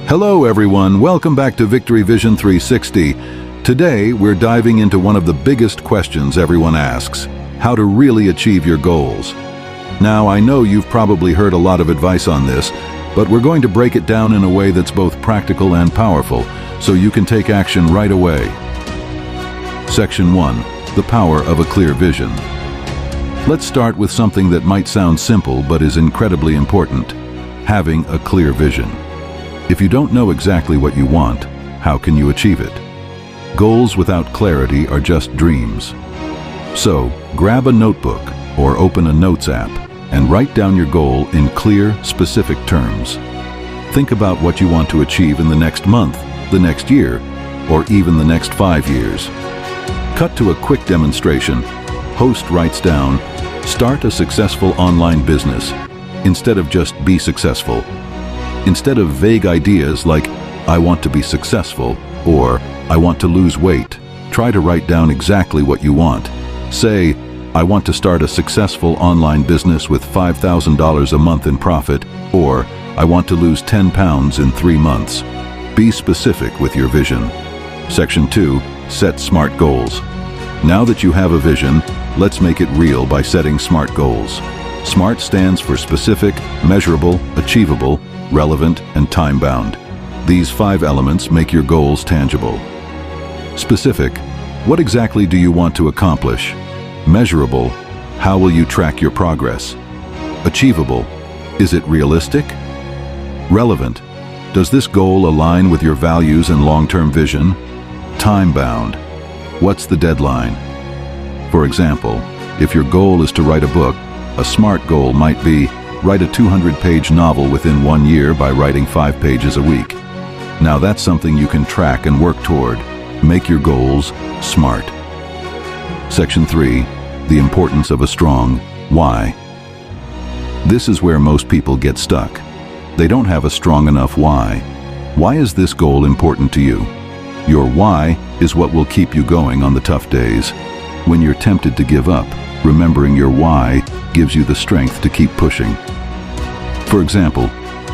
Hello everyone, welcome back to Victory Vision360. Today we're diving into one of the biggest questions everyone asks: how to really achieve your goals. Now I know you've probably heard a lot of advice on this, but we're going to break it down in a way that's both practical and powerful, so you can take action right away. Section 1. The power of a clear vision. Let's start with something that might sound simple but is incredibly important: having a clear vision. If you don't know exactly what you want, how can you achieve it? Goals without clarity are just dreams. So, grab a notebook or open a notes app and write down your goal in clear, specific terms. Think about what you want to achieve in the next month, the next year, or even the next 5 years. Cut to a quick demonstration. Host writes down, "Start a successful online business," instead of just "be successful." Instead of vague ideas like, "I want to be successful," or "I want to lose weight," try to write down exactly what you want. Say, "I want to start a successful online business with $5,000 a month in profit," or "I want to lose 10 pounds in 3 months." Be specific with your vision. Section 2. Set SMART goals. Now that you have a vision, let's make it real by setting SMART goals. SMART stands for specific, measurable, achievable, relevant, and time-bound. These 5 elements make your goals tangible. Specific: what exactly do you want to accomplish? Measurable: how will you track your progress? Achievable: is it realistic? Relevant: does this goal align with your values and long-term vision? Time-bound: what's the deadline? For example, if your goal is to write a book, a SMART goal might be, write a 200-page novel within 1 year by writing 5 pages a week. Now that's something you can track and work toward. Make your goals SMART. Section 3. The importance of a strong why. This is where most people get stuck. They don't have a strong enough why. Why is this goal important to you? Your why is what will keep you going on the tough days. When you're tempted to give up, remembering your why gives you the strength to keep pushing. For example,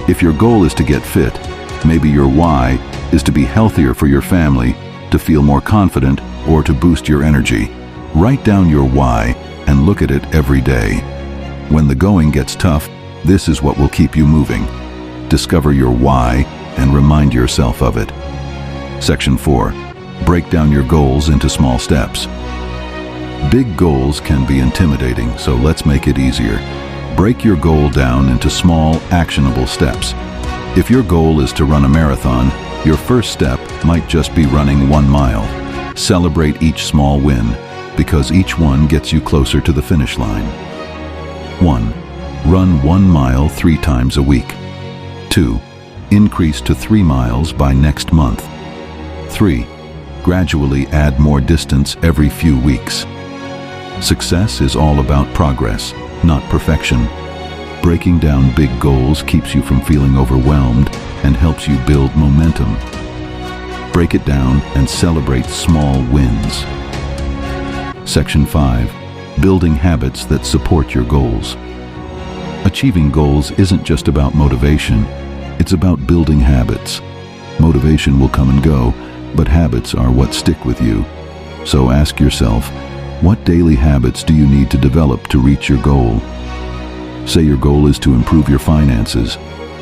if your goal is to get fit, maybe your why is to be healthier for your family, to feel more confident, or to boost your energy. Write down your why and look at it every day. When the going gets tough, this is what will keep you moving. Discover your why and remind yourself of it. Section 4. Break down your goals into small steps. Big goals can be intimidating, so let's make it easier. Break your goal down into small, actionable steps. If your goal is to run a marathon, your first step might just be running 1 mile. Celebrate each small win, because each one gets you closer to the finish line. 1. Run 1 mile 3 times a week. 2. Increase to 3 miles by next month. 3. Gradually add more distance every few weeks. Success is all about progress, not perfection. Breaking down big goals keeps you from feeling overwhelmed and helps you build momentum. Break it down and celebrate small wins. Section 5. Building habits that support your goals. Achieving goals isn't just about motivation, it's about building habits. Motivation will come and go, but habits are what stick with you. So ask yourself, what daily habits do you need to develop to reach your goal? Say your goal is to improve your finances.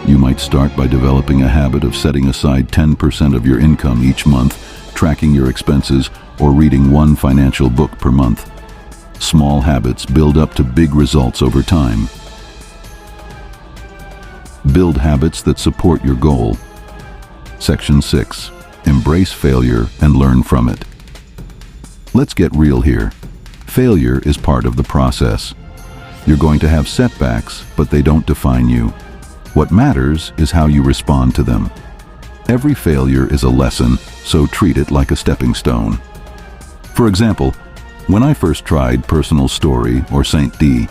You might start by developing a habit of setting aside 10% of your income each month, tracking your expenses, or reading 1 financial book per month. Small habits build up to big results over time. Build habits that support your goal. Section 6. Embrace failure and learn from it. Let's get real here. Failure is part of the process. You're going to have setbacks, but they don't define you. What matters is how you respond to them. Every failure is a lesson, so treat it like a stepping stone. For example, when I first tried Personal Story or St. D,